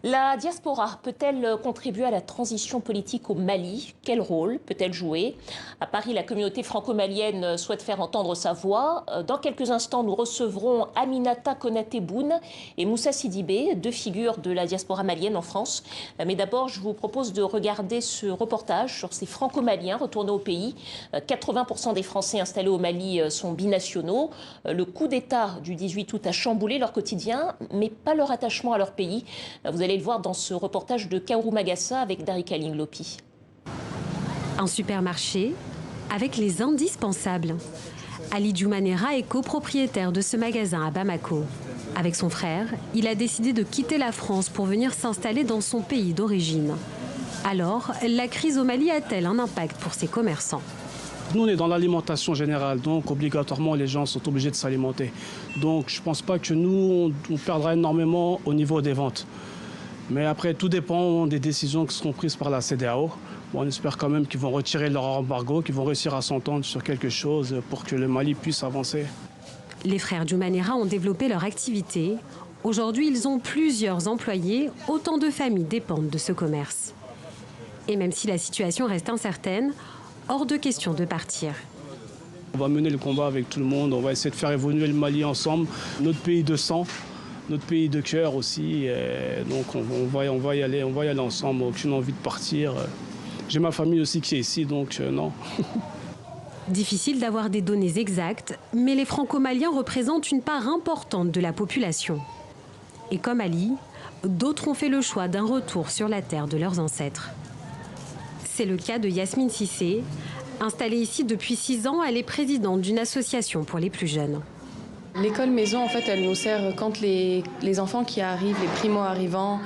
La diaspora peut-elle contribuer à la transition politique au Mali? Quel rôle peut-elle jouer? À Paris, la communauté franco-malienne souhaite faire entendre sa voix. Dans quelques instants, nous recevrons Aminata Konaté-Boune et Moussa Sidibé, deux figures de la diaspora malienne en France. Mais d'abord, je vous propose de regarder ce reportage sur ces franco-maliens retournés au pays. 80% des Français installés au Mali sont binationaux. Le coup d'État du 18 août a chamboulé leur quotidien, mais pas leur attachement à leur pays. Vous allez le voir dans ce reportage de Kaourou Magassa avec Darika Linglopi. Un supermarché avec les indispensables. Ali Djoumanera est copropriétaire de ce magasin à Bamako. Avec son frère, il a décidé de quitter la France pour venir s'installer dans son pays d'origine. Alors, la crise au Mali a-t-elle un impact pour ses commerçants? Nous, on est dans l'alimentation générale, donc obligatoirement, les gens sont obligés de s'alimenter. Donc, je ne pense pas que nous, on perdra énormément au niveau des ventes. Mais après, tout dépend des décisions qui seront prises par la CEDEAO. Bon, on espère quand même qu'ils vont retirer leur embargo, qu'ils vont réussir à s'entendre sur quelque chose pour que le Mali puisse avancer. Les frères Djoumanera ont développé leur activité. Aujourd'hui, ils ont plusieurs employés. Autant de familles dépendent de ce commerce. Et même si la situation reste incertaine, hors de question de partir. On va mener le combat avec tout le monde. On va essayer de faire évoluer le Mali ensemble. Notre pays de sang. Notre pays de cœur aussi, donc on va y aller ensemble, aucune envie de partir. J'ai ma famille aussi qui est ici, donc non. Difficile d'avoir des données exactes, mais les franco-maliens représentent une part importante de la population. Et comme Ali, d'autres ont fait le choix d'un retour sur la terre de leurs ancêtres. C'est le cas de Yasmine Cissé. Installée ici depuis 6 ans, elle est présidente d'une association pour les plus jeunes. L'école maison, en fait, elle nous sert quand les enfants qui arrivent, les primo-arrivants,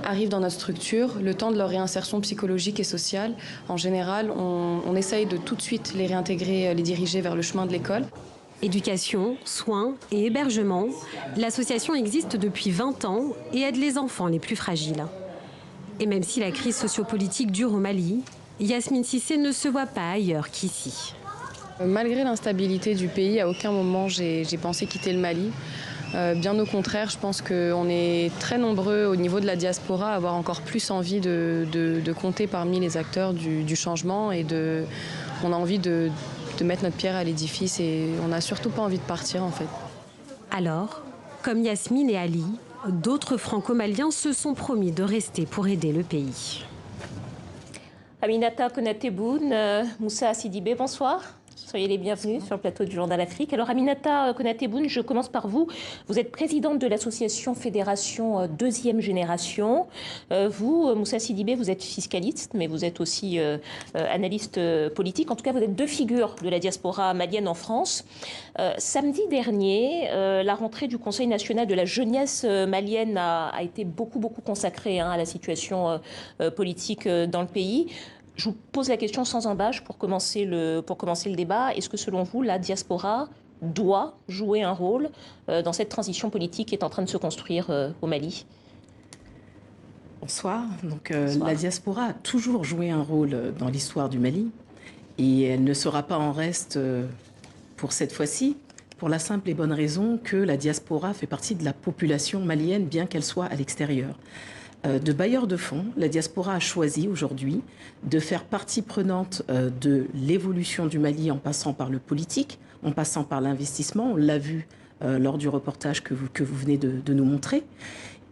arrivent dans notre structure, le temps de leur réinsertion psychologique et sociale. En général, on essaye de tout de suite les réintégrer, les diriger vers le chemin de l'école. Éducation, soins et hébergement, l'association existe depuis 20 ans et aide les enfants les plus fragiles. Et même si la crise sociopolitique dure au Mali, Yasmine Cissé ne se voit pas ailleurs qu'ici. Malgré l'instabilité du pays, à aucun moment j'ai pensé quitter le Mali. Bien au contraire, je pense qu'on est très nombreux au niveau de la diaspora à avoir encore plus envie de compter parmi les acteurs du changement et on a envie de mettre notre pierre à l'édifice et on n'a surtout pas envie de partir en fait. Alors, comme Yasmine et Ali, d'autres franco-maliens se sont promis de rester pour aider le pays. Aminata Konaté-Boune, Moussa Sidibé, bonsoir. Soyez les bienvenus sur le plateau du Journal Afrique. Alors Aminata Konaté-Boune, je commence par vous. Vous êtes présidente de l'association Fédération Deuxième Génération. Vous, Moussa Sidibé, vous êtes fiscaliste, mais vous êtes aussi analyste politique. En tout cas, vous êtes deux figures de la diaspora malienne en France. Samedi dernier, la rentrée du Conseil national de la jeunesse malienne a été beaucoup consacrée à la situation politique dans le pays. Je vous pose la question sans embâche pour commencer le débat. Est-ce que selon vous, la diaspora doit jouer un rôle dans cette transition politique qui est en train de se construire au Mali? Bonsoir. Bonsoir. La diaspora a toujours joué un rôle dans l'histoire du Mali et elle ne sera pas en reste pour cette fois-ci, pour la simple et bonne raison que la diaspora fait partie de la population malienne, bien qu'elle soit à l'extérieur. De bailleurs de fonds, la diaspora a choisi aujourd'hui de faire partie prenante de l'évolution du Mali en passant par le politique, en passant par l'investissement. On l'a vu lors du reportage que vous venez de nous montrer.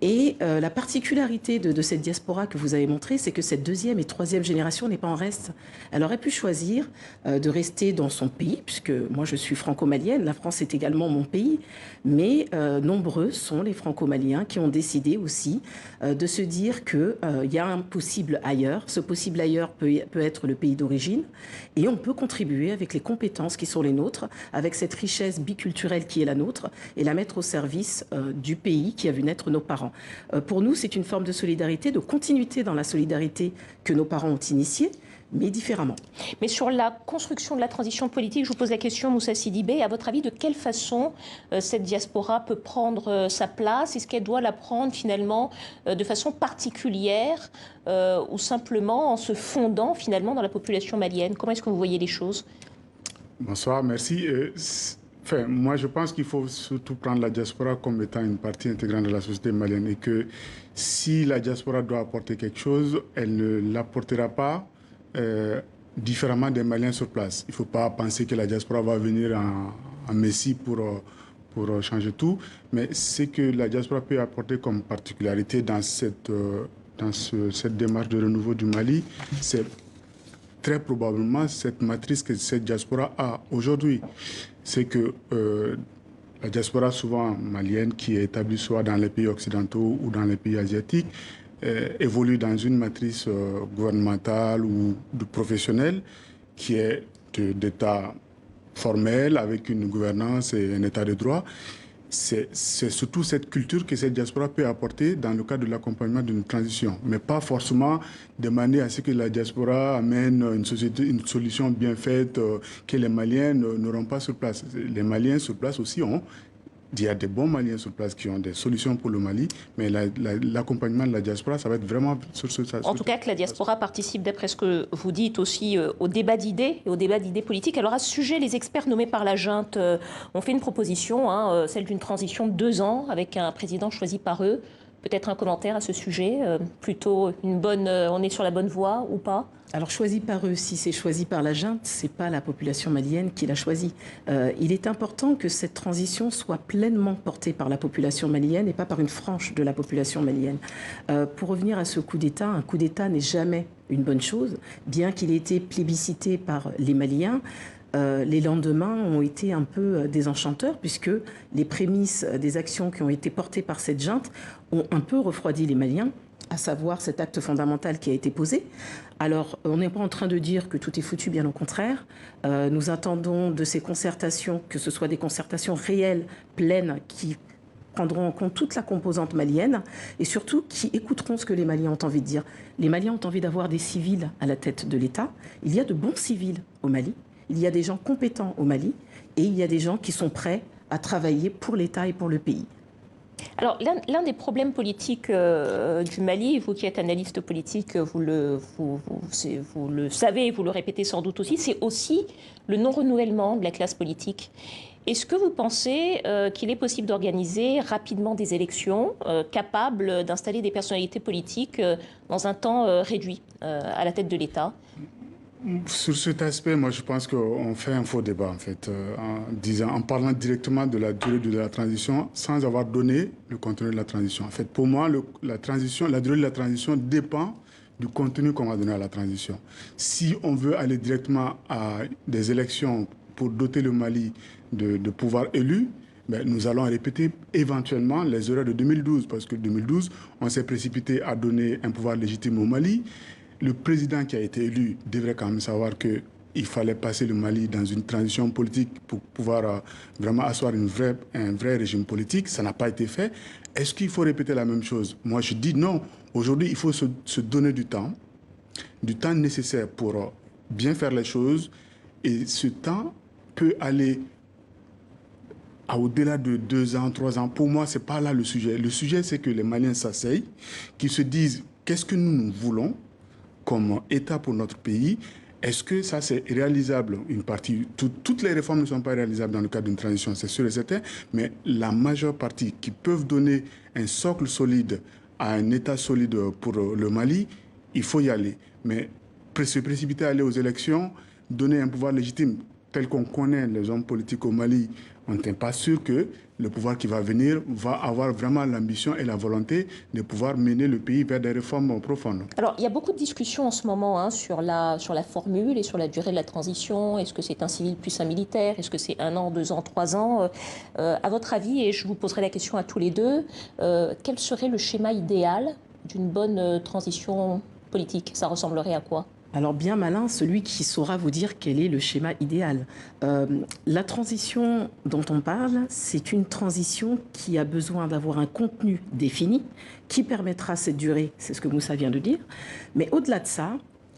Et la particularité de cette diaspora que vous avez montrée, c'est que cette deuxième et troisième génération n'est pas en reste. Elle aurait pu choisir de rester dans son pays, puisque moi je suis franco-malienne, la France est également mon pays, mais nombreux sont les franco-maliens qui ont décidé aussi de se dire qu'il y a un possible ailleurs. Ce possible ailleurs peut être le pays d'origine, et on peut contribuer avec les compétences qui sont les nôtres, avec cette richesse biculturelle qui est la nôtre, et la mettre au service du pays qui a vu naître nos parents. Pour nous, c'est une forme de solidarité, de continuité dans la solidarité que nos parents ont initiée, mais différemment. Mais sur la construction de la transition politique, je vous pose la question, Moussa Sidibé, à votre avis, de quelle façon cette diaspora peut prendre sa place? Est-ce qu'elle doit la prendre finalement de façon particulière ou simplement en se fondant finalement dans la population malienne? Comment est-ce que vous voyez les choses? Bonsoir, merci. Enfin, moi, je pense qu'il faut surtout prendre la diaspora comme étant une partie intégrante de la société malienne et que si la diaspora doit apporter quelque chose, elle ne l'apportera pas différemment des Maliens sur place. Il ne faut pas penser que la diaspora va venir en messie pour changer tout, mais ce que la diaspora peut apporter comme particularité dans cette démarche de renouveau du Mali, c'est très probablement cette matrice que cette diaspora a aujourd'hui. C'est que la diaspora souvent malienne qui est établie soit dans les pays occidentaux ou dans les pays asiatiques évolue dans une matrice gouvernementale ou de professionnelle qui est d'État formel avec une gouvernance et un État de droit. C'est surtout cette culture que cette diaspora peut apporter dans le cadre de l'accompagnement d'une transition, mais pas forcément de manière à ce que la diaspora amène une solution bien faite que les Maliens n'auront pas sur place. Les Maliens sur place aussi il y a des bons Maliens sur place qui ont des solutions pour le Mali, mais l'accompagnement de la diaspora, ça va être vraiment sur ce... En tout cas, que la diaspora participe, d'après ce que vous dites, aussi au débat d'idées et au débat d'idées politiques. Alors, à ce sujet, les experts nommés par la junte ont fait une proposition, celle d'une transition de 2 ans avec un président choisi par eux. Peut-être un commentaire à ce sujet, plutôt on est sur la bonne voie ou pas? Alors, choisi par eux, si c'est choisi par la junte, ce n'est pas la population malienne qui l'a choisi. Il est important que cette transition soit pleinement portée par la population malienne et pas par une frange de la population malienne. Pour revenir à ce coup d'État, un coup d'État n'est jamais une bonne chose, bien qu'il ait été plébiscité par les Maliens. Les lendemains ont été un peu désenchanteurs puisque les prémices des actions qui ont été portées par cette junte ont un peu refroidi les Maliens, à savoir cet acte fondamental qui a été posé. Alors, on n'est pas en train de dire que tout est foutu, bien au contraire. Nous attendons de ces concertations, que ce soit des concertations réelles, pleines, qui prendront en compte toute la composante malienne et surtout qui écouteront ce que les Maliens ont envie de dire. Les Maliens ont envie d'avoir des civils à la tête de l'État. Il y a de bons civils au Mali. Il y a des gens compétents au Mali et il y a des gens qui sont prêts à travailler pour l'État et pour le pays. Alors, l'un des problèmes politiques du Mali, vous qui êtes analyste politique, vous le savez, vous le répétez sans doute aussi, c'est aussi le non-renouvellement de la classe politique. Est-ce que vous pensez qu'il est possible d'organiser rapidement des élections capables d'installer des personnalités politiques dans un temps réduit à la tête de l'État ? Sur cet aspect, moi, je pense qu'on fait un faux débat, en fait, en parlant directement de la durée de la transition sans avoir donné le contenu de la transition. En fait, pour moi, la durée de la transition dépend du contenu qu'on va donner à la transition. Si on veut aller directement à des élections pour doter le Mali de pouvoirs élus, ben, nous allons répéter éventuellement les erreurs de 2012, parce que 2012, on s'est précipité à donner un pouvoir légitime au Mali. Le président qui a été élu devrait quand même savoir qu'il fallait passer le Mali dans une transition politique pour pouvoir vraiment asseoir un vrai régime politique. Ça n'a pas été fait. Est-ce qu'il faut répéter la même chose? Moi, je dis non. Aujourd'hui, il faut se donner du temps nécessaire pour bien faire les choses. Et ce temps peut aller au-delà de 2 ans, 3 ans. Pour moi, ce n'est pas là le sujet. Le sujet, c'est que les Maliens s'asseyent, qu'ils se disent qu'est-ce que nous voulons comme État pour notre pays. Est-ce que ça, c'est réalisable? Une partie, toutes les réformes ne sont pas réalisables dans le cadre d'une transition, c'est sûr et certain, mais la majeure partie qui peuvent donner un socle solide à un État solide pour le Mali, il faut y aller. Mais se précipiter à aller aux élections, donner un pouvoir légitime tel qu'on connaît les hommes politiques au Mali, on n'est pas sûr que le pouvoir qui va venir va avoir vraiment l'ambition et la volonté de pouvoir mener le pays vers des réformes profondes. Alors, il y a beaucoup de discussions en ce moment sur la formule et sur la durée de la transition. Est-ce que c'est un civil plus un militaire? Est-ce que c'est 1 an, 2 ans, 3 ans? À votre avis, et je vous poserai la question à tous les deux, quel serait le schéma idéal d'une bonne transition politique? Ça ressemblerait à quoi? Alors bien malin, celui qui saura vous dire quel est le schéma idéal. La transition dont on parle, c'est une transition qui a besoin d'avoir un contenu défini qui permettra cette durée, c'est ce que Moussa vient de dire. Mais au-delà de ça,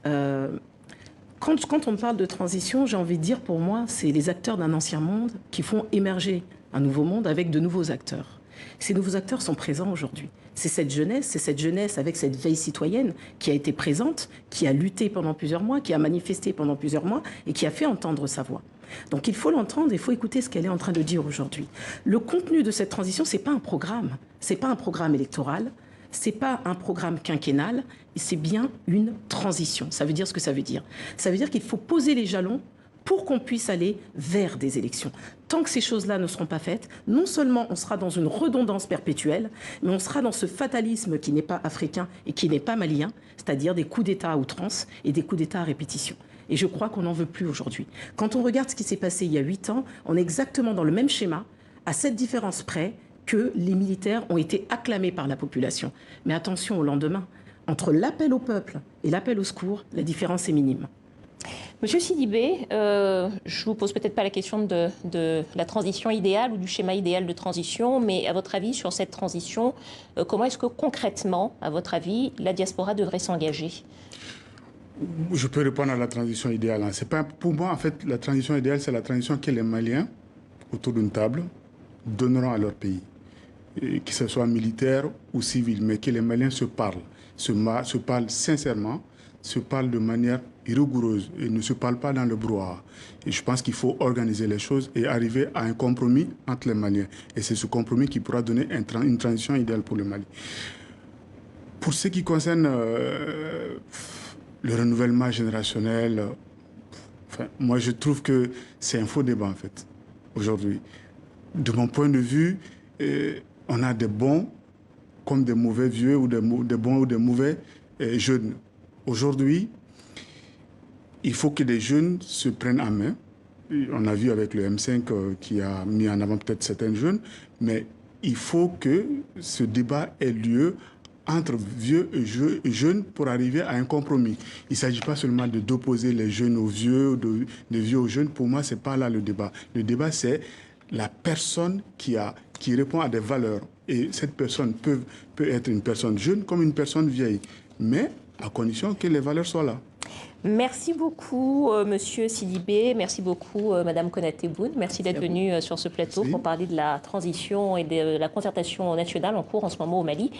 quand on parle de transition, j'ai envie de dire pour moi, c'est les acteurs d'un ancien monde qui font émerger un nouveau monde avec de nouveaux acteurs. Ces nouveaux acteurs sont présents aujourd'hui. C'est cette jeunesse avec cette veille citoyenne qui a été présente, qui a lutté pendant plusieurs mois, qui a manifesté pendant plusieurs mois et qui a fait entendre sa voix. Donc il faut l'entendre, il faut écouter ce qu'elle est en train de dire aujourd'hui. Le contenu de cette transition, ce n'est pas un programme. Ce n'est pas un programme électoral, ce n'est pas un programme quinquennal, c'est bien une transition. Ça veut dire ce que ça veut dire. Ça veut dire qu'il faut poser les jalons pour qu'on puisse aller vers des élections. Tant que ces choses-là ne seront pas faites, non seulement on sera dans une redondance perpétuelle, mais on sera dans ce fatalisme qui n'est pas africain et qui n'est pas malien, c'est-à-dire des coups d'État à outrance et des coups d'État à répétition. Et je crois qu'on n'en veut plus aujourd'hui. Quand on regarde ce qui s'est passé il y a 8 ans, on est exactement dans le même schéma, à cette différence près que les militaires ont été acclamés par la population. Mais attention au lendemain, entre l'appel au peuple et l'appel au secours, la différence est minime. Monsieur Sidibé, je vous pose peut-être pas la question de la transition idéale ou du schéma idéal de transition, mais à votre avis, sur cette transition, comment est-ce que concrètement, à votre avis, la diaspora devrait s'engager ? Je peux répondre à la transition idéale. C'est pas, pour moi, en fait, la transition idéale, c'est la transition que les Maliens, autour d'une table, donneront à leur pays. Et que ce soit militaire ou civil, mais que les Maliens se parlent sincèrement, se parlent de manière rigoureuse et ne se parlent pas dans le brouhaha. Et je pense qu'il faut organiser les choses et arriver à un compromis entre les Maliens. Et c'est ce compromis qui pourra donner une transition idéale pour le Mali. Pour ce qui concerne le renouvellement générationnel, moi je trouve que c'est un faux débat en fait, aujourd'hui. De mon point de vue, on a des bons comme des mauvais vieux ou des bons ou des mauvais jeunes. Aujourd'hui, il faut que les jeunes se prennent en main. On a vu avec le M5 qui a mis en avant peut-être certains jeunes, mais il faut que ce débat ait lieu entre vieux et jeunes pour arriver à un compromis. Il ne s'agit pas seulement d'opposer les jeunes aux vieux, des vieux aux jeunes. Pour moi, ce n'est pas là le débat. Le débat, c'est la personne qui répond à des valeurs. Et cette personne peut être une personne jeune comme une personne vieille, mais à condition que les valeurs soient là. Merci beaucoup, Monsieur Sidibé. Merci beaucoup, Madame Konaté Boune. Merci d'être venue sur ce plateau pour parler de la transition et de la concertation nationale en cours en ce moment au Mali.